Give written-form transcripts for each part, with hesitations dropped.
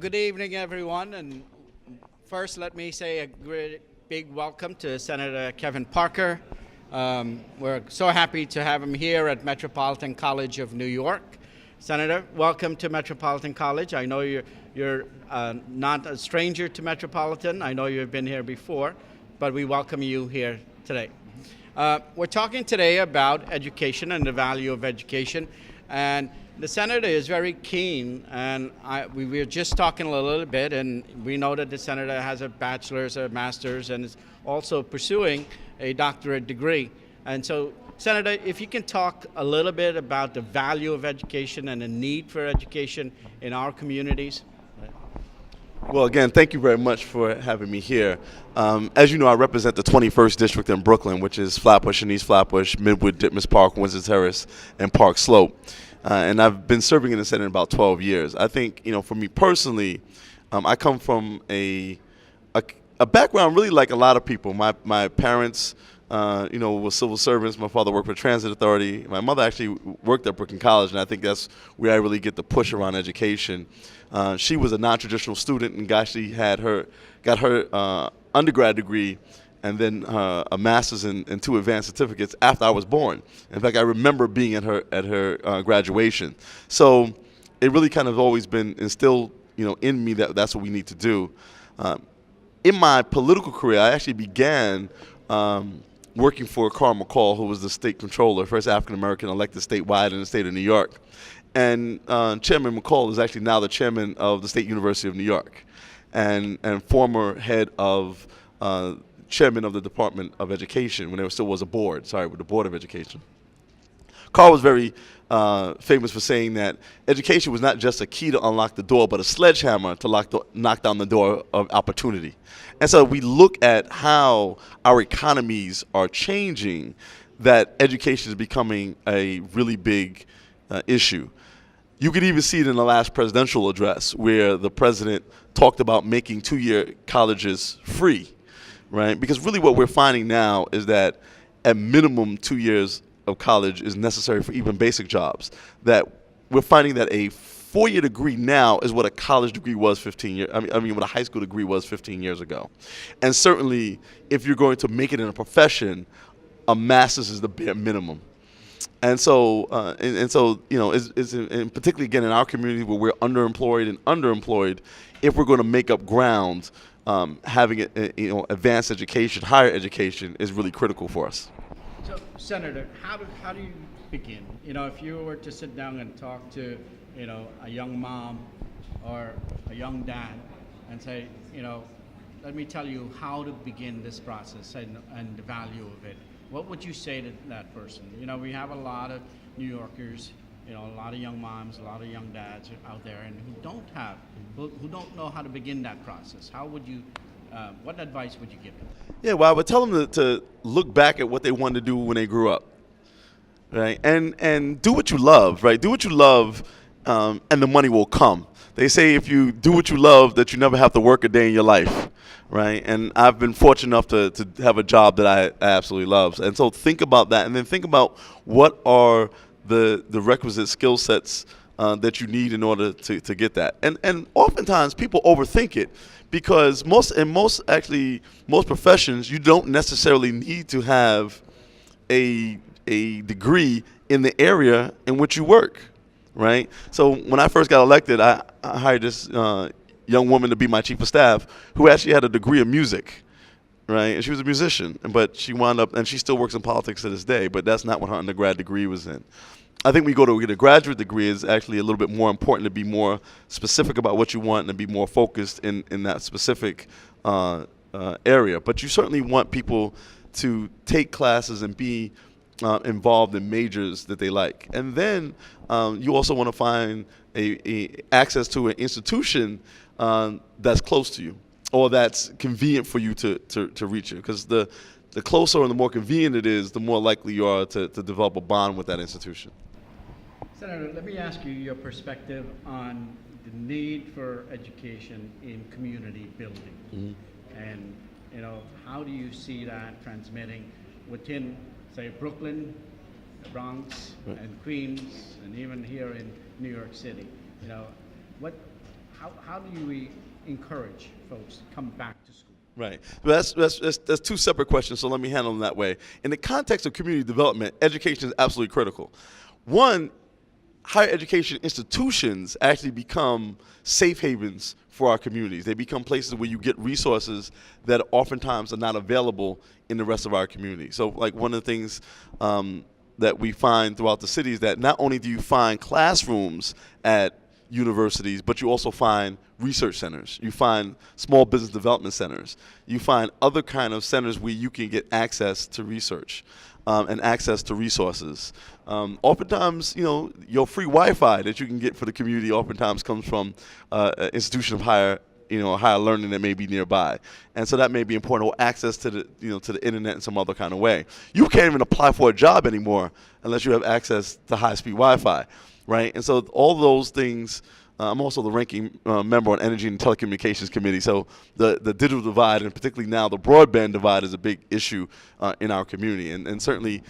good evening, everyone. And first, let me say a great big welcome to Senator Kevin Parker. We're so happy to have him here at Metropolitan College of New York. Senator, welcome to Metropolitan College. I know you're not a stranger to Metropolitan. I know you've been here before, but we welcome you here today. We're talking today about education and the value of education. And the senator is very keen, and we were just talking a little bit, and we know that the senator has a bachelor's, a master's, and is also pursuing a doctorate degree. And so, Senator, if you can talk a little bit about the value of education and the need for education in our communities. Well, again, thank you very much for having me here. As you know, I represent the 21st District in Brooklyn, which is Flatbush and East Flatbush, Midwood, Ditmas Park, Windsor Terrace, and Park Slope. And I've been serving in the Senate about 12 years. I think, for me personally, I come from a background really like a lot of people. My parents, were civil servants. My father worked for Transit Authority. My mother actually worked at Brooklyn College, and I think that's where I really get the push around education. She was a non-traditional student and actually got her undergrad degree and then a master's and 2 advanced certificates after I was born. In fact, I remember being at her graduation. So it really kind of always been instilled, in me that that's what we need to do. In my political career, I actually began working for Carl McCall, who was the state controller, first African-American elected statewide in the state of New York. And Chairman McCall is actually now the chairman of the State University of New York and former head of chairman of the Department of Education when there still was a board, with the Board of Education. Carl was very famous for saying that education was not just a key to unlock the door, but a sledgehammer to knock down the door of opportunity. And so we look at how our economies are changing, that education is becoming a really big issue. You could even see it in the last presidential address where the president talked about making 2-year colleges free, right? Because really what we're finding now is that at minimum 2 years of college is necessary for even basic jobs. That we're finding that a 4-year degree now is what a college degree was 15 years. I mean, what a high school degree was 15 years ago. And certainly, if you're going to make it in a profession, a master's is the bare minimum. And so, and particularly again in our community where we're underemployed, if we're going to make up ground, having advanced education, higher education is really critical for us. So, Senator, how do you begin? If you were to sit down and talk to, a young mom or a young dad and say, let me tell you how to begin this process and the value of it, what would you say to that person? We have a lot of New Yorkers, a lot of young moms, a lot of young dads out there, and who don't know how to begin that process. How would you? What advice would you give them? Yeah, well, I would tell them to look back at what they wanted to do when they grew up, right? And do what you love, right? Do what you love, and the money will come. They say if you do what you love, that you never have to work a day in your life, right? And I've been fortunate enough to have a job that I absolutely love. And so think about that, and then think about what are the requisite skill sets that you need in order to get that. And oftentimes people overthink it. Because most professions, you don't necessarily need to have a degree in the area in which you work, right? So when I first got elected, I hired this young woman to be my chief of staff who actually had a degree in music, right? And she was a musician, but she wound up, and she still works in politics to this day, but that's not what her undergrad degree was in. I think we go to get a graduate degree is actually a little bit more important to be more specific about what you want and to be more focused in that specific area. But you certainly want people to take classes and be involved in majors that they like. And then you also want to find access to an institution that's close to you or that's convenient for you to reach it. Because the closer and the more convenient it is, the more likely you are to develop a bond with that institution. Senator, let me ask you your perspective on the need for education in community building. Mm-hmm. And, how do you see that transmitting within, say, Brooklyn, the Bronx, right, and Queens, and even here in New York City? how do we encourage folks to come back to school? Right. Well, that's two separate questions, so let me handle them that way. In the context of community development, education is absolutely critical. One, higher education institutions actually become safe havens for our communities. They become places where you get resources that oftentimes are not available in the rest of our community. So like one of the things that we find throughout the city is that not only do you find classrooms at universities, but you also find research centers. You find small business development centers. You find other kind of centers where you can get access to research and access to resources. Oftentimes, your free Wi-Fi that you can get for the community oftentimes comes from an institution of higher learning that may be nearby. And so that may be important, or access to the internet in some other kind of way. You can't even apply for a job anymore unless you have access to high-speed Wi-Fi, right? And so all those things, I'm also the ranking member on Energy and Telecommunications Committee, so the digital divide, and particularly now the broadband divide, is a big issue in our community. And certainly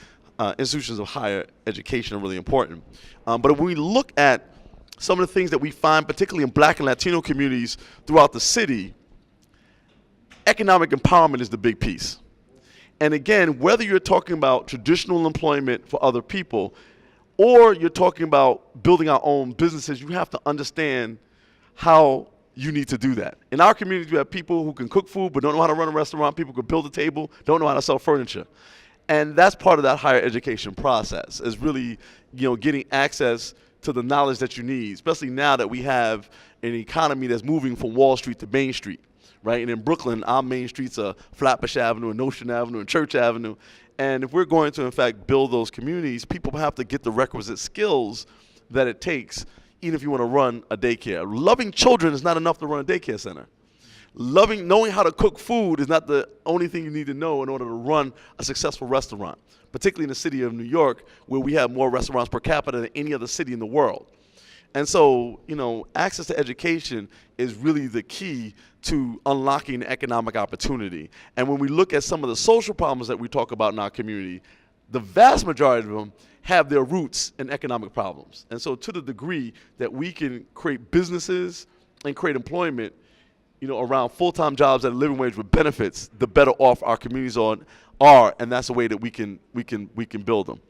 institutions of higher education are really important. But when we look at some of the things that we find, particularly in Black and Latino communities throughout the city, economic empowerment is the big piece. And again, whether you're talking about traditional employment for other people, or you're talking about building our own businesses, you have to understand how you need to do that. In our community, we have people who can cook food but don't know how to run a restaurant, people who can build a table, don't know how to sell furniture. And that's part of that higher education process, is really getting access to the knowledge that you need, especially now that we have an economy that's moving from Wall Street to Main Street, right? And in Brooklyn, our main streets are Flatbush Avenue and Nostrand Avenue and Church Avenue. And if we're going to, in fact, build those communities, people have to get the requisite skills that it takes, even if you want to run a daycare. Loving children is not enough to run a daycare center. Knowing how to cook food is not the only thing you need to know in order to run a successful restaurant, particularly in the city of New York, where we have more restaurants per capita than any other city in the world. And so, access to education is really the key to unlocking economic opportunity. And when we look at some of the social problems that we talk about in our community, the vast majority of them have their roots in economic problems. And so to the degree that we can create businesses and create employment, around full-time jobs at a living wage with benefits, the better off our communities are, and that's the way that we can build them.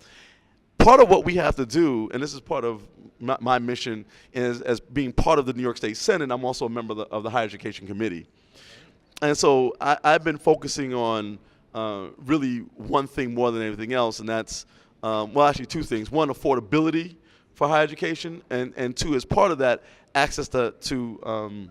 Part of what we have to do, and this is part of my mission, is as being part of the New York State Senate, I'm also a member of the Higher Education Committee. And so I've been focusing on really one thing more than anything else, and that's, actually two things. One, affordability for higher education, and two, as part of that, access to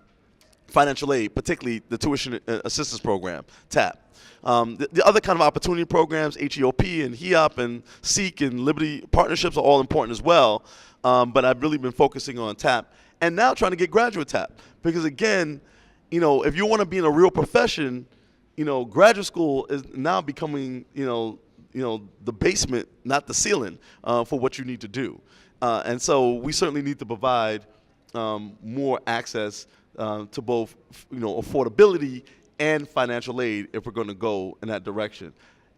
financial aid, particularly the Tuition Assistance Program, TAP. The other kind of opportunity programs, HEOP and HEOP and SEEK and Liberty Partnerships, are all important as well. But I've really been focusing on TAP, and now trying to get graduate TAP. Because again, if you want to be in a real profession, graduate school is now becoming, the basement, not the ceiling, for what you need to do. And so we certainly need to provide more access to both, affordability and financial aid if we're going to go in that direction.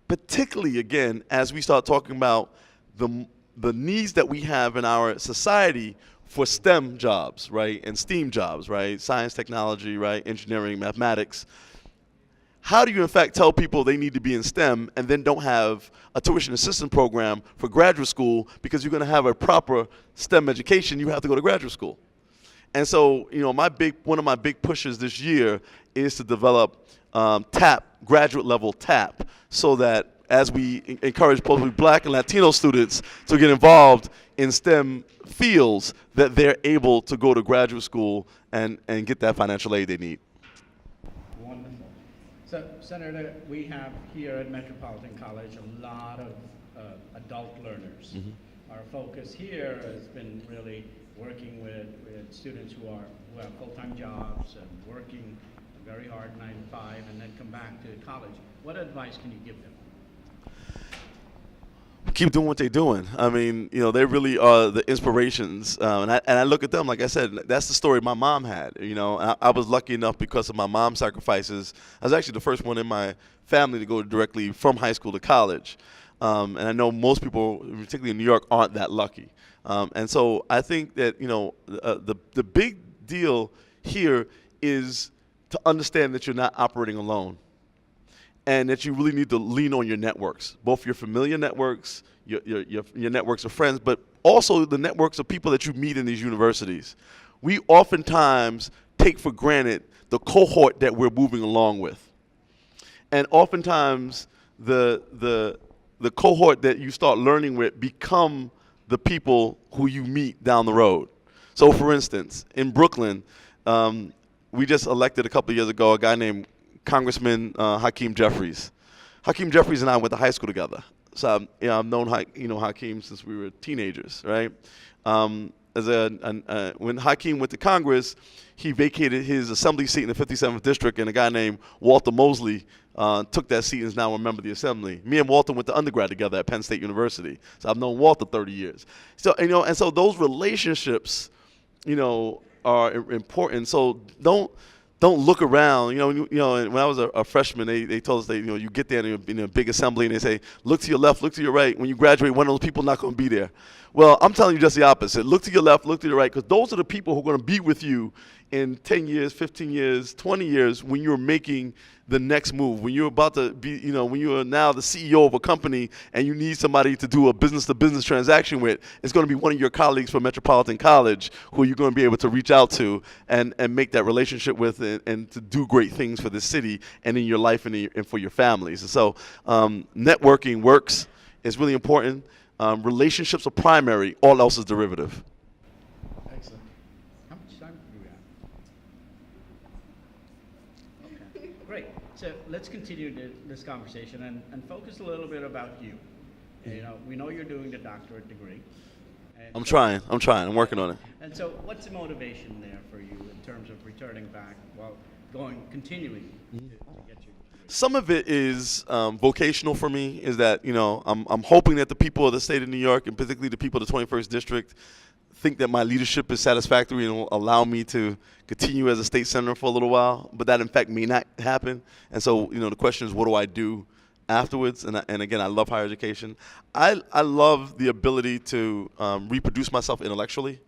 Particularly, again, as we start talking about the needs that we have in our society for STEM jobs, right, and STEAM jobs, right, science, technology, right, engineering, mathematics. How do you, in fact, tell people they need to be in STEM and then don't have a tuition assistance program for graduate school because you're going to have a proper STEM education, you have to go to graduate school? And so, one of my big pushes this year is to develop TAP, graduate level TAP, so that as we encourage both Black and Latino students to get involved in STEM fields, that they're able to go to graduate school and get that financial aid they need. Wonderful. So, Senator, we have here at Metropolitan College a lot of adult learners. Mm-hmm. Our focus here has been really working with students who have full-time jobs and working very hard 9 to 5 and then come back to college. What advice can you give them? Keep doing what they're doing. I mean, they really are the inspirations. And I look at them, like I said, that's the story my mom had. I was lucky enough because of my mom's sacrifices. I was actually the first one in my family to go directly from high school to college. And I know most people, particularly in New York, aren't that lucky. And so I think that, the big deal here is to understand that you're not operating alone, and that you really need to lean on your networks, both your familiar networks, your networks of friends, but also the networks of people that you meet in these universities. We oftentimes take for granted the cohort that we're moving along with. And oftentimes the cohort that you start learning with become the people who you meet down the road. So for instance, in Brooklyn, we just elected a couple of years ago a guy named Congressman Hakeem Jeffries. Hakeem Jeffries and I went to high school together. So I've known Hakeem since we were teenagers, right? When Hakeem went to Congress, he vacated his assembly seat in the 57th district, and a guy named Walter Mosley took that seat and is now a member of the assembly. Me and Walter went to undergrad together at Penn State University, so I've known Walter 30 years. So and so those relationships, are important. So don't look around. When I was a freshman, they told us that you get there in a big assembly and they say, look to your left, look to your right. When you graduate, one of those people not going to be there. Well, I'm telling you just the opposite. Look to your left, look to your right, because those are the people who are going to be with you in 10 years, 15 years, 20 years when you're making the next move, when you're about to be, when you are now the CEO of a company and you need somebody to do a business-to-business transaction with, it's going to be one of your colleagues from Metropolitan College who you're going to be able to reach out to and make that relationship with and to do great things for the city and in your life and for your families. And so networking works. It's really important. Relationships are primary. All else is derivative. Excellent. How much time do we have? Okay, great. So let's continue this conversation and focus a little bit about you. We know you're doing the doctorate degree. I'm trying. I'm working on it. And so what's the motivation there for you in terms of returning back while continuing to get you? Some of it is vocational for me, is that, I'm hoping that the people of the state of New York, and particularly the people of the 21st District, think that my leadership is satisfactory and will allow me to continue as a state senator for a little while, but that in fact may not happen. And so, the question is, what do I do afterwards? And again, I love higher education. I love the ability to reproduce myself intellectually.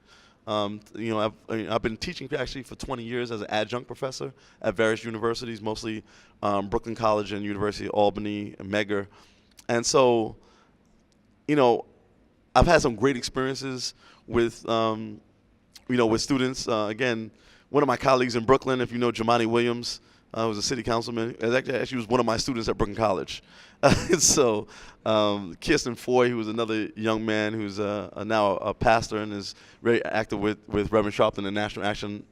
I've been teaching actually for 20 years as an adjunct professor at various universities, mostly Brooklyn College and University of Albany and Megger. And so, I've had some great experiences with, with students. Again, one of my colleagues in Brooklyn, if you know Jamani Williams, was a city councilman. Actually was one of my students at Brooklyn College. So Kirsten Foy, who was another young man who's now a pastor and is very active with Reverend Sharpton and the National Action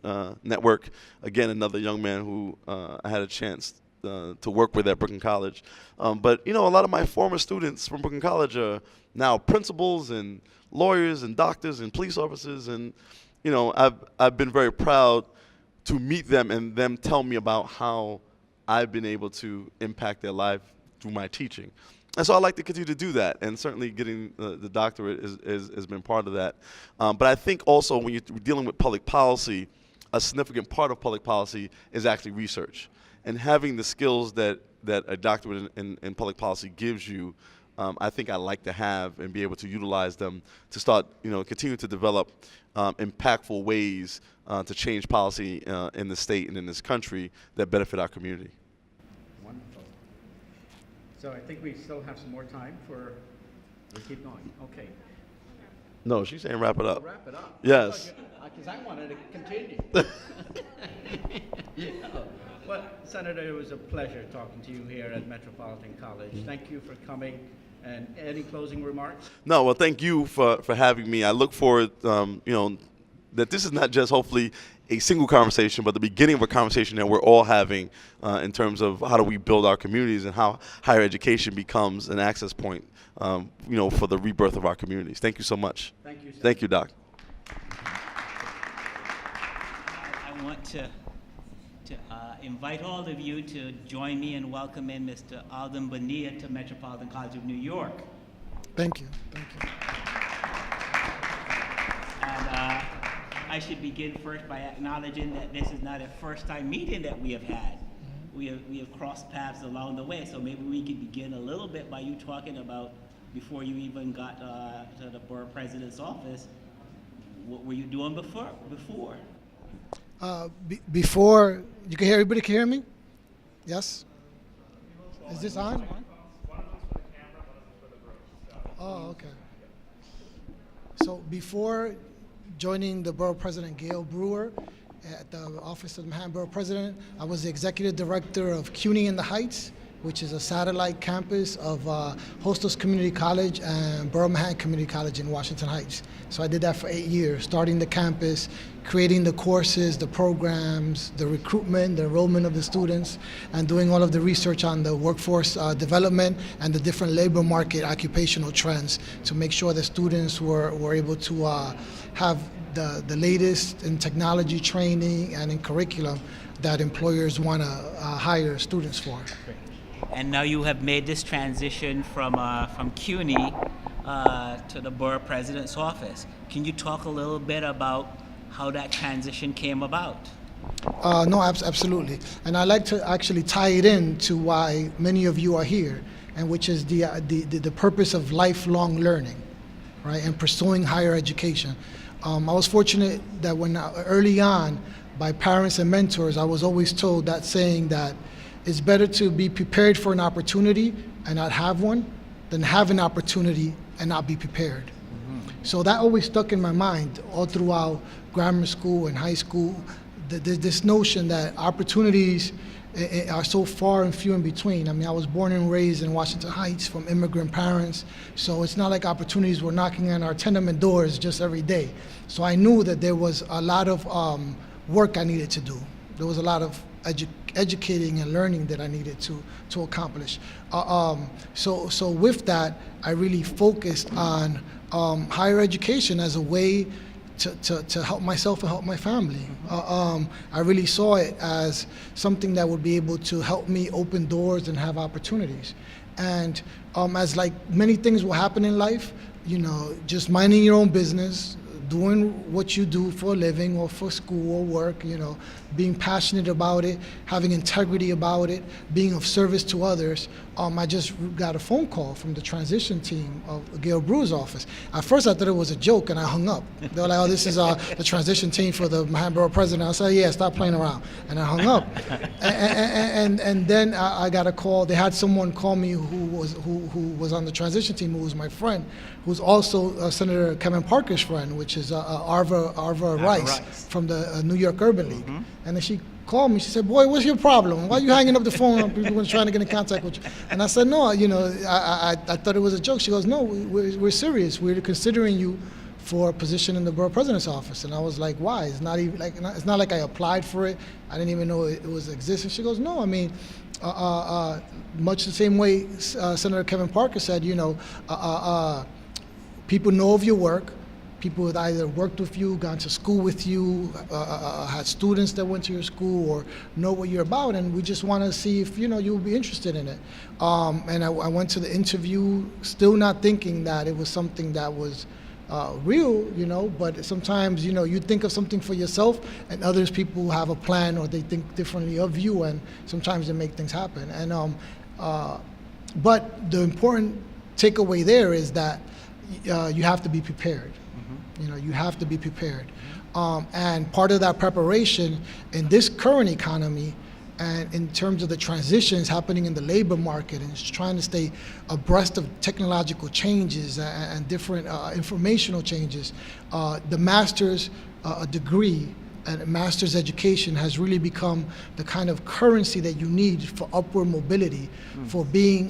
Network. Again, another young man who I had a chance to work with at Brooklyn College. But a lot of my former students from Brooklyn College are now principals and lawyers and doctors and police officers. And I've been very proud to meet them and them tell me about how I've been able to impact their life through my teaching. And so I like to continue to do that, and certainly getting the doctorate has been part of that. But I think also when you're dealing with public policy, a significant part of public policy is actually research. And having the skills that a doctorate in public policy gives you, I think I like to have and be able to utilize them to start, continue to develop impactful ways to change policy in the state and in this country that benefit our community. Wonderful. So I think we still have some more time we keep going. Okay. No, she's saying wrap it up. Wrap it up. Yes. Because I wanted to continue. Well, Senator, it was a pleasure talking to you here at Metropolitan College. Thank you for coming. And any closing remarks? No, well, thank you for having me. I look forward, that this is not just hopefully a single conversation, but the beginning of a conversation that we're all having in terms of how do we build our communities and how higher education becomes an access point, for the rebirth of our communities. Thank you so much. Thank you, Senator. Thank you, Doc. I want to invite all of you to join me in welcoming Mr. Aldrin Bonilla to Metropolitan College of New York. Thank you. Thank you. And I should begin first by acknowledging that this is not a first-time meeting that we have had. We have crossed paths along the way, so maybe we could begin a little bit by you talking about, before you even got to the borough president's office, what were you doing before? Before, you can hear, everybody can hear me? Yes? Is this on? Oh, okay. So before joining the Borough President Gail Brewer at the Office of the Manhattan Borough President, I was the Executive Director of CUNY in the Heights, which is a satellite campus of Hostos Community College and Borough Manhattan Community College in Washington Heights. So I did that for 8 years, starting the campus, creating the courses, the programs, the recruitment, the enrollment of the students, and doing all of the research on the workforce development and the different labor market occupational trends to make sure that students were able to have the latest in technology training and in curriculum that employers want to hire students for. And now you have made this transition from CUNY to the Borough President's office. Can you talk a little bit about how that transition came about? No, absolutely. And I like to actually tie it in to why many of you are here, and which is the purpose of lifelong learning, right, and pursuing higher education. I was fortunate that when early on, by parents and mentors, I was always told that saying that it's better to be prepared for an opportunity and not have one than have an opportunity and not be prepared. Mm-hmm. So that always stuck in my mind all throughout grammar school and high school, this notion that opportunities are so far and few in between. I mean, I was born and raised in Washington Heights from immigrant parents, so it's not like opportunities were knocking on our tenement doors just every day. So I knew that there was a lot of work I needed to do. There was a lot of educating and learning that I needed to accomplish. So with that, I really focused on higher education as a way to help myself and help my family. I really saw it as something that would be able to help me open doors and have opportunities. And as like many things will happen in life, you know, just minding your own business, doing what you do for a living or for school or work, you know, being passionate about it, having integrity about it, being of service to others. I just got a phone call from the transition team of Gail Brewer's office. At first I thought it was a joke and I hung up. They were like, oh, this is the transition team for the Manhattan Borough President. I said, yeah, stop playing around. And I hung up. and then I got a call. They had someone call me who was on the transition team, who was my friend, who's also Senator Kevin Parker's friend, which is Arva Rice from the New York Urban League. Mm-hmm. And then she called me. She said, "Boy, what's your problem? Why are you hanging up the phone on people when trying to get in contact with you?" And I said, "No, you know, I thought it was a joke." She goes, "No, we're serious. We're considering you for a position in the Borough President's office." And I was like, "Why? It's not even like it's not like I applied for it. I didn't even know it was existing." She goes, "No, I mean, much the same way Senator Kevin Parker said, you know, people know of your work. People that either worked with you, gone to school with you, had students that went to your school, or know what you're about, and we just want to see if you know you'll be interested in it." And I went to the interview, still not thinking that it was something that was real, you know. But sometimes, you know, you think of something for yourself, and others people have a plan or they think differently of you, and sometimes they make things happen. And but the important takeaway there is that you have to be prepared. You know, you have to be prepared. And part of that preparation in this current economy and in terms of the transitions happening in the labor market and just trying to stay abreast of technological changes and different informational changes, the master's degree and master's education has really become the kind of currency that you need for upward mobility, for being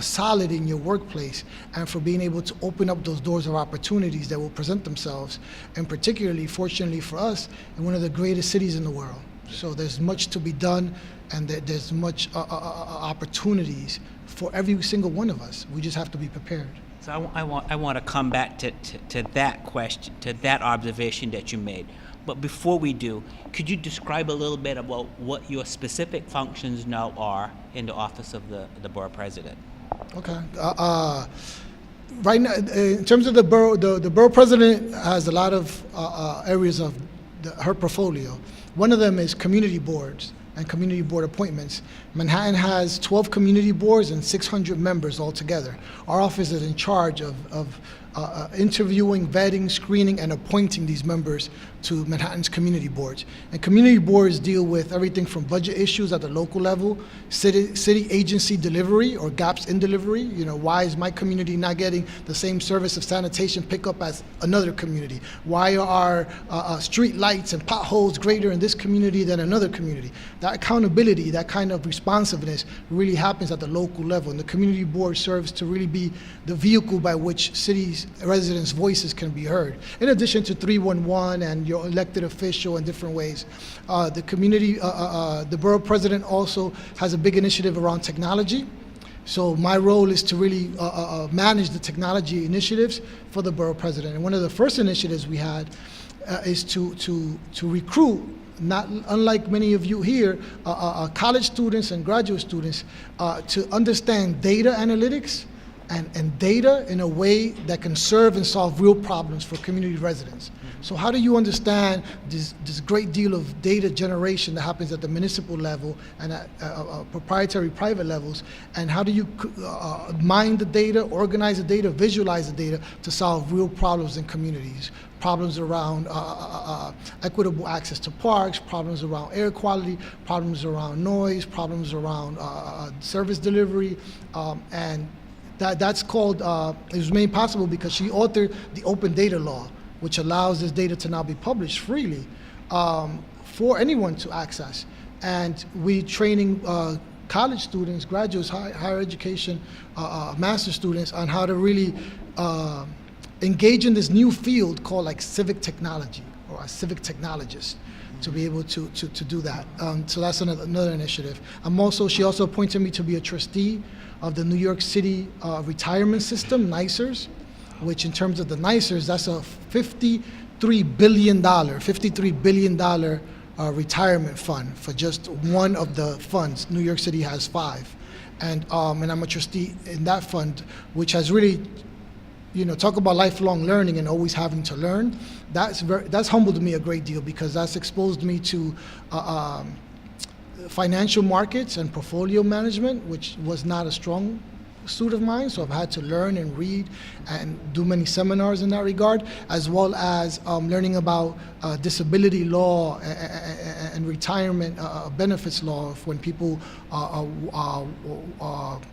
solid in your workplace, and for being able to open up those doors of opportunities that will present themselves, and particularly, fortunately for us, in one of the greatest cities in the world. So there's much to be done, and there's much opportunities for every single one of us. We just have to be prepared. So I want to come back to that question, to that observation that you made. But before we do, could you describe a little bit about what your specific functions now are in the office of the Borough President? Okay. Right now, in terms of the Borough President has a lot of areas of her portfolio. One of them is community boards and community board appointments. Manhattan has 12 community boards and 600 members altogether. Our office is in charge of interviewing, vetting, screening, and appointing these members to Manhattan's community boards. And community boards deal with everything from budget issues at the local level, city agency delivery or gaps in delivery. You know, why is my community not getting the same service of sanitation pickup as another community? Why are street lights and potholes greater in this community than another community? That accountability, that kind of responsiveness really happens at the local level. And the community board serves to really be the vehicle by which cities residents' voices can be heard. In addition to 311 and your elected official in different ways. The community, the borough president also has a big initiative around technology. So my role is to really manage the technology initiatives for the borough president. And one of the first initiatives we had is to recruit, not unlike many of you here, college students and graduate students to understand data analytics and data in a way that can serve and solve real problems for community residents. So how do you understand this great deal of data generation that happens at the municipal level and at proprietary private levels, and how do you mine the data, organize the data, visualize the data to solve real problems in communities? Problems around equitable access to parks, problems around air quality, problems around noise, problems around service delivery, and that's called, it was made possible because she authored the open data law, which allows this data to now be published freely for anyone to access. And we training college students, graduates, higher education, master's students on how to really engage in this new field called like civic technology or a civic technologist to be able to do that. So that's another initiative. She also appointed me to be a trustee of the New York City retirement system, NYCERS, which in terms of the NYCERS, that's a $53 billion retirement fund for just one of the funds. New York City has 5. And I'm a trustee in that fund, which has really, you know, talk about lifelong learning and always having to learn. That's humbled me a great deal because that's exposed me to financial markets and portfolio management, which was not a strong suit of mine, so I've had to learn and read and do many seminars in that regard, as well as learning about disability law and retirement benefits law when people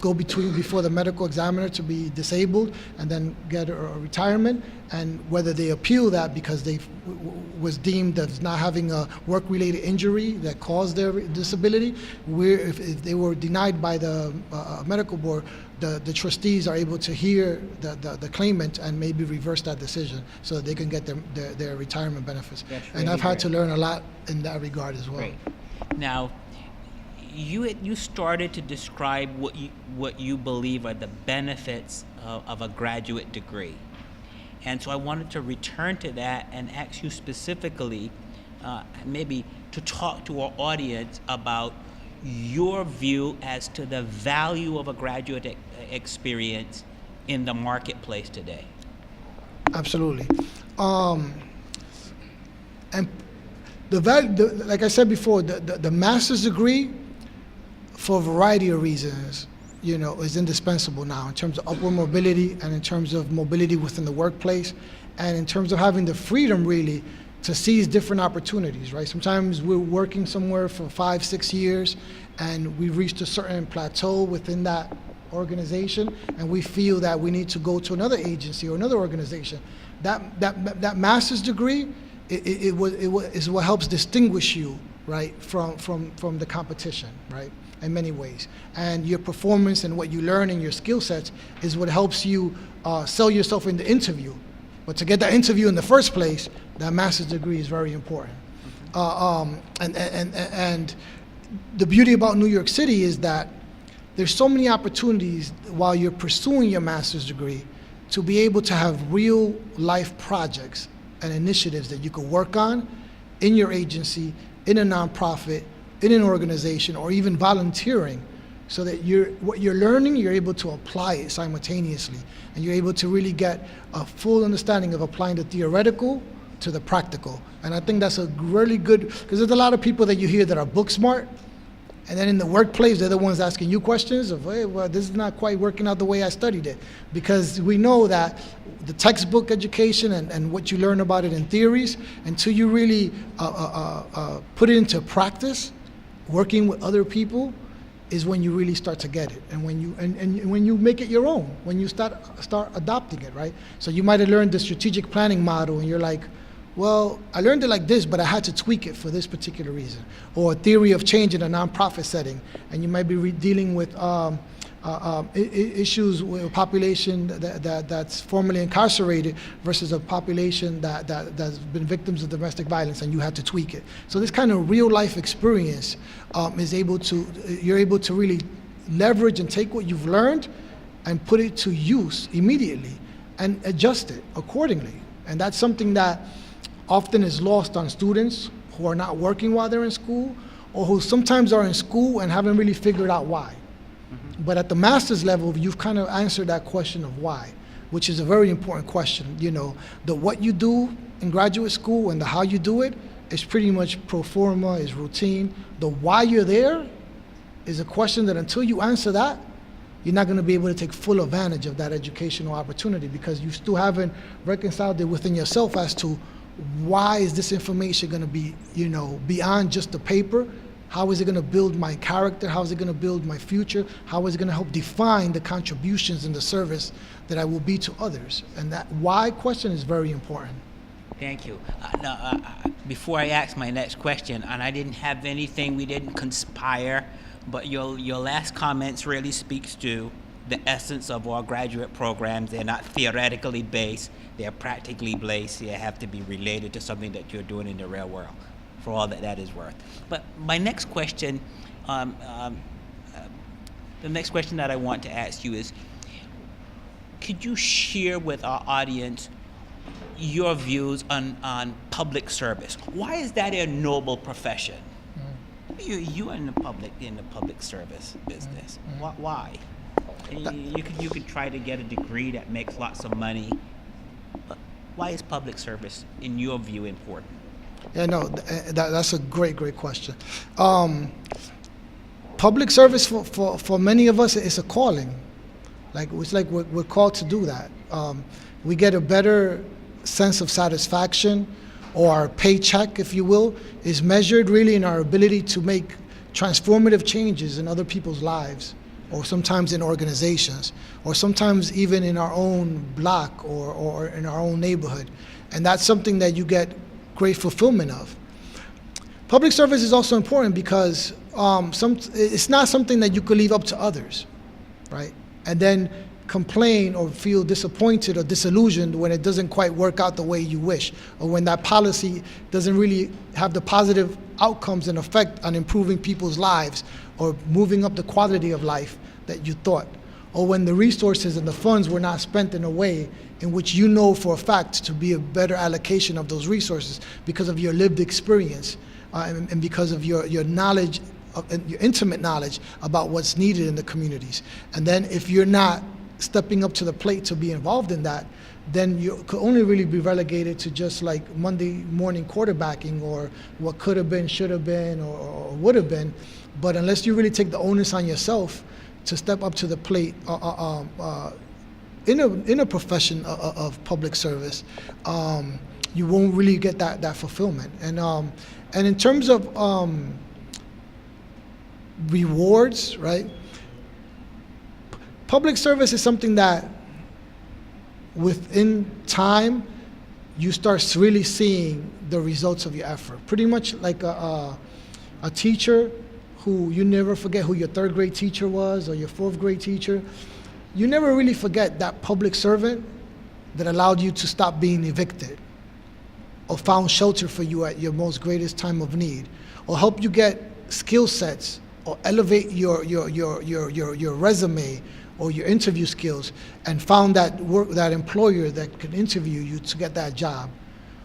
go before the medical examiner to be disabled and then get a retirement, and whether they appeal that because they was deemed as not having a work-related injury that caused their disability, if they were denied by the medical board, the trustees are able to hear the claimant and maybe reverse that decision so that they can get their retirement benefits. And I've had to learn a lot in that regard as well. Great. Now, you started to describe what you believe are the benefits of a graduate degree. And so I wanted to return to that and ask you specifically, maybe to talk to our audience about your view as to the value of a graduate experience in the marketplace today. Absolutely. And the value, like I said before, the master's degree, for a variety of reasons, you know, is indispensable now in terms of upward mobility and in terms of mobility within the workplace and in terms of having the freedom really to seize different opportunities, right? Sometimes we're working somewhere for 5-6 years and we've reached a certain plateau within that organization and we feel that we need to go to another agency or another organization. That master's degree is what helps distinguish you, right, from the competition, right, in many ways. And your performance and what you learn and your skill sets is what helps you sell yourself in the interview. But to get that interview in the first place, that master's degree is very important. And the beauty about New York City is that there's so many opportunities while you're pursuing your master's degree to be able to have real life projects and initiatives that you could work on in your agency, in a nonprofit, in an organization, or even volunteering, so that what you're learning, you're able to apply it simultaneously, and you're able to really get a full understanding of applying the theoretical to the practical. And I think that's a really good, because there's a lot of people that you hear that are book smart, And then in the workplace, they're the ones asking you questions of, hey, well, this is not quite working out the way I studied it. Because we know that the textbook education and what you learn about it in theories, until you really put it into practice, working with other people, is when you really start to get it. And when you and when you make it your own, when you start adopting it, right? So you might have learned the strategic planning model, and you're like, well, I learned it like this, but I had to tweak it for this particular reason. Or a theory of change in a nonprofit setting, and you might be dealing with issues with a population that's formerly incarcerated versus a population that's been victims of domestic violence, and you had to tweak it. So this kind of real life experience you're able to really leverage and take what you've learned and put it to use immediately and adjust it accordingly. And that's something that often is lost on students who are not working while they're in school, or who sometimes are in school and haven't really figured out why. But at the master's level, you've kind of answered that question of why, which is a very important question. You know, the what you do in graduate school and the how you do it is pretty much pro forma, is routine. The why you're there is a question that until you answer that, you're not going to be able to take full advantage of that educational opportunity, because you still haven't reconciled it within yourself as to why is this information going to be, you know, beyond just the paper. How is it going to build my character? How is it going to build my future? How is it going to help define the contributions and the service that I will be to others? And that why question is very important. Thank you. Before I ask my next question, and I didn't have anything, we didn't conspire, but your last comments really speaks to the essence of our graduate programs. They're not theoretically based, they're practically based. They have to be related to something that you're doing in the real world, for all that is worth. But my next question, the next question that I want to ask you is, could you share with our audience your views on public service? Why is that a noble profession? You are in the public service business. Why? You could try to get a degree that makes lots of money, but why is public service, in your view, important? Yeah, no, that's a great question. Public service for many of us is a calling. Like it's like we're called to do that. We get a better sense of satisfaction, or our paycheck, if you will, is measured really in our ability to make transformative changes in other people's lives, or sometimes in organizations, or sometimes even in our own block or in our own neighborhood. And that's something that you get great fulfillment of. Public service is also important because it's not something that you could leave up to others, right? And then complain or feel disappointed or disillusioned when it doesn't quite work out the way you wish, or when that policy doesn't really have the positive outcomes and effect on improving people's lives or moving up the quality of life that you thought, or when the resources and the funds were not spent in a way in which you know for a fact to be a better allocation of those resources because of your lived experience and because of your knowledge and your intimate knowledge about what's needed in the communities. And then if you're not stepping up to the plate to be involved in that, then you could only really be relegated to just like Monday morning quarterbacking, or what could have been, should have been, or would have been. But unless you really take the onus on yourself to step up to the plate in a profession of public service, you won't really get that fulfillment. And in terms of rewards, right? Public service is something that within time you start really seeing the results of your effort. Pretty much like a teacher who you never forget who your third grade teacher was, or your fourth grade teacher. You never really forget that public servant that allowed you to stop being evicted, or found shelter for you at your most greatest time of need, or help you get skill sets, or elevate your resume or your interview skills, and found that employer that could interview you to get that job,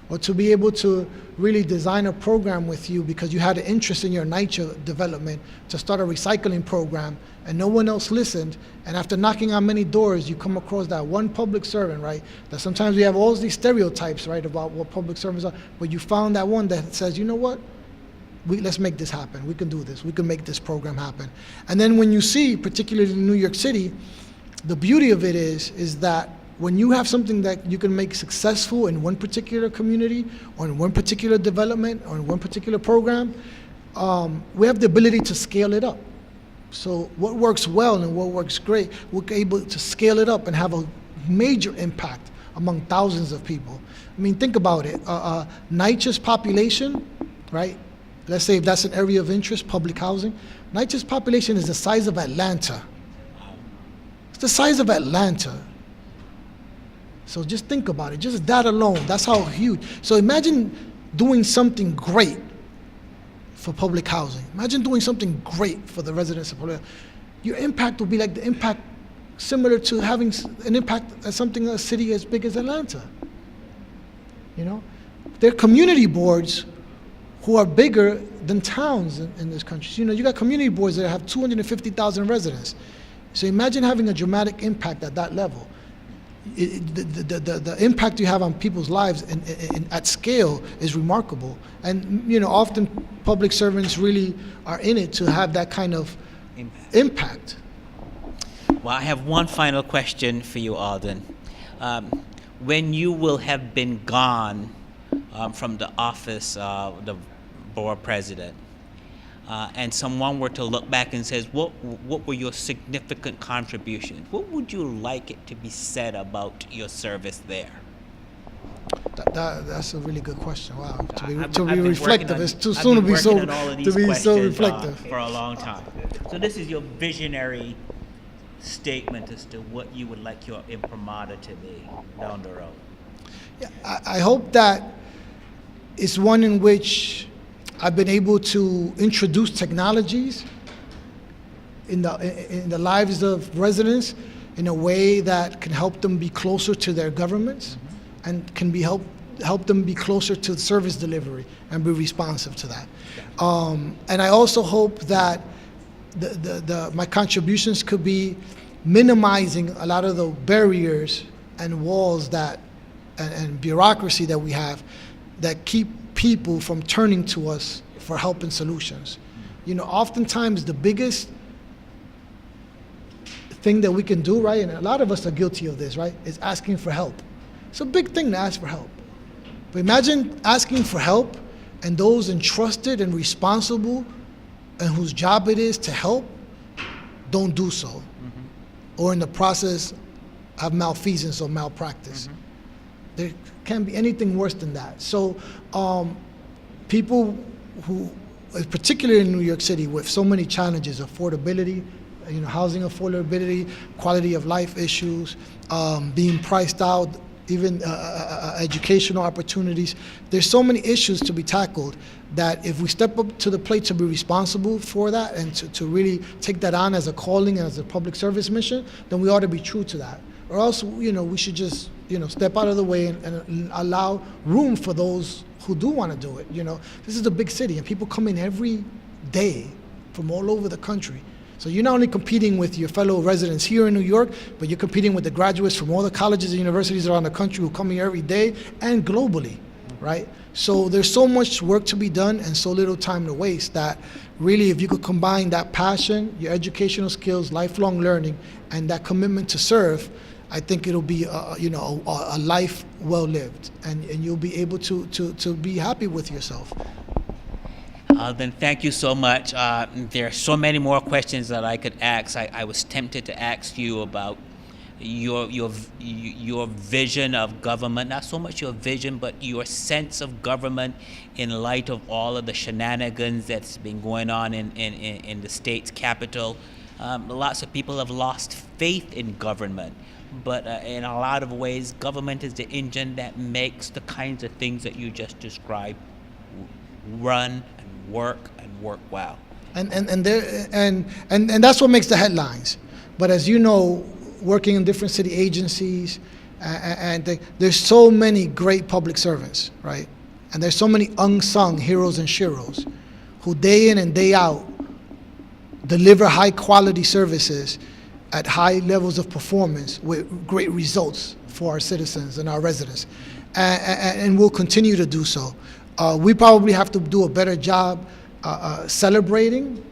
or to be able to really design a program with you because you had an interest in your NYCHA development to start a recycling program, and no one else listened. And after knocking on many doors, you come across that one public servant, right? That sometimes we have all these stereotypes, right, about what public servants are, but you found that one that says, you know what? let's make this happen. We can do this. We can make this program happen. And then when you see, particularly in New York City, the beauty of it is that when you have something that you can make successful in one particular community or in one particular development or in one particular program, we have the ability to scale it up. So what works well and what works great, we're able to scale it up and have a major impact among thousands of people. I mean, think about it. NYCHA's population, right? Let's say if that's an area of interest, public housing. NYCHA's population is the size of Atlanta. It's the size of Atlanta. So just think about it. Just that alone, that's how huge. So imagine doing something great for public housing. Imagine doing something great for the residents of public. Your impact will be like the impact similar to having an impact at something, a city as big as Atlanta. You know, there are community boards who are bigger than towns in this country. So, you know, you got community boards that have 250,000 residents. So imagine having a dramatic impact at that level. The impact you have on people's lives at scale is remarkable. And, you know, often public servants really are in it to have that kind of impact. Well, I have one final question for you, Aldrin. When you will have been gone from the office of the borough president, and someone were to look back and says, what were your significant contributions? What would you like it to be said about your service there? That's a really good question. Wow, to be I've been reflective. working on- It's too I've soon to been be so working on all of these questions, reflective. for a long time. So this is your visionary statement as to what you would like your imprimatur to be down the road. Yeah, I hope that it's one in which I've been able to introduce technologies in the lives of residents in a way that can help them be closer to their governments and can be help them be closer to service delivery and be responsive to that. And I also hope that my contributions could be minimizing a lot of the barriers and walls and bureaucracy that we have that keep people from turning to us for help and solutions. You know, oftentimes the biggest thing that we can do, right, and a lot of us are guilty of this, right, is asking for help. It's a big thing to ask for help. But imagine asking for help and those entrusted and responsible and whose job it is to help don't do so, or in the process have malfeasance or malpractice. There can't be anything worse than that. So people who, particularly in New York City, with so many challenges, affordability, you know, housing affordability, quality of life issues, being priced out, even educational opportunities. There's so many issues to be tackled that if we step up to the plate to be responsible for that and to really take that on as a calling and as a public service mission, then we ought to be true to that. Or else, you know, we should just, you know, step out of the way and allow room for those who do want to do it. You know, this is a big city and people come in every day from all over the country. So you're not only competing with your fellow residents here in New York, but you're competing with the graduates from all the colleges and universities around the country who come here every day and globally, right? So there's so much work to be done and so little time to waste that really if you could combine that passion, your educational skills, lifelong learning, and that commitment to serve, I think it'll be a life well lived, and you'll be able to be happy with yourself. Then thank you so much. There are so many more questions that I could ask. I was tempted to ask you about your vision of government, not so much your vision, but your sense of government in light of all of the shenanigans that's been going on in the state's capital. Lots of people have lost faith in government, but in a lot of ways, government is the engine that makes the kinds of things that you just described run and work well. And that's what makes the headlines. But as you know, working in different city agencies, there's so many great public servants, right? And there's so many unsung heroes and sheroes who day in and day out deliver high quality services at high levels of performance with great results for our citizens and our residents. And we'll continue to do so. We probably have to do a better job celebrating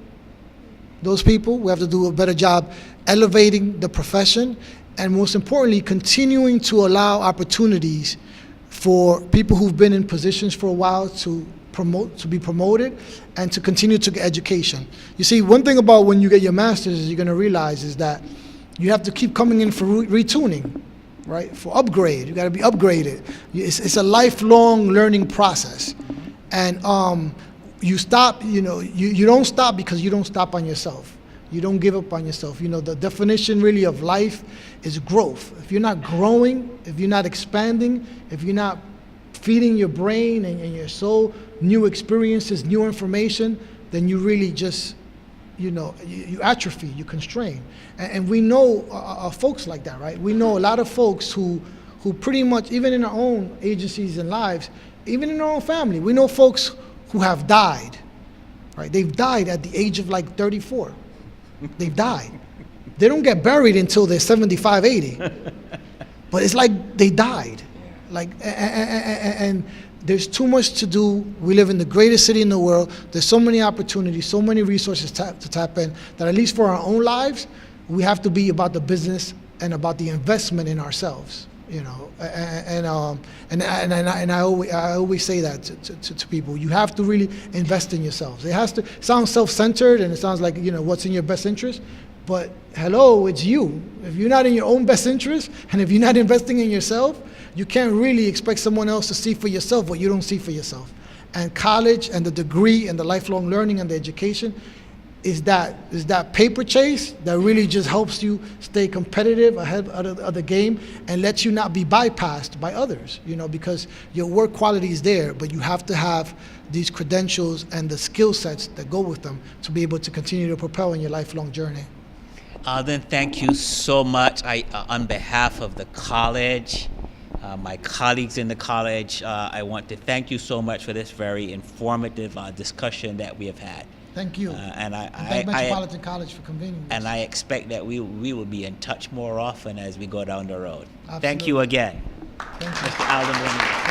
those people. We have to do a better job elevating the profession, and most importantly, continuing to allow opportunities for people who've been in positions for a while to be promoted and to continue to get education. You see, one thing about when you get your master's is you're going to realize is that you have to keep coming in for retuning, right? For upgrade, you got to be upgraded. It's a lifelong learning process, and you stop. You know, you don't stop because you don't stop on yourself. You don't give up on yourself. You know, the definition really of life is growth. If you're not growing, if you're not expanding, if you're not feeding your brain and your soul new experiences, new information, then you really just, you know, you atrophy, you constrain. And we know folks like that, right? We know a lot of folks who pretty much, even in our own agencies and lives, even in our own family, we know folks who have died, right? They've died at the age of like 34. They've died. They don't get buried until they're 75, 80. But it's like they died. Like, and there's too much to do. We live in the greatest city in the world. There's so many opportunities, so many resources to tap in, that at least for our own lives, we have to be about the business and about the investment in ourselves. You know, and I always say that to people. You have to really invest in yourselves. It has to sound self-centered, and it sounds like, you know, what's in your best interest. But hello, it's you. If you're not in your own best interest, and if you're not investing in yourself, you can't really expect someone else to see for yourself what you don't see for yourself. And college and the degree and the lifelong learning and the education is that paper chase that really just helps you stay competitive ahead of the game and lets you not be bypassed by others, you know, because your work quality is there, but you have to have these credentials and the skill sets that go with them to be able to continue to propel in your lifelong journey. Aldrin, thank you so much. On behalf of the college, my colleagues in the college, I want to thank you so much for this very informative discussion that we have had. Thank you. And thank Metropolitan College for convening this. And I expect that we will be in touch more often as we go down the road. Absolutely. Thank you again. Thank you. Mr. Aldrin.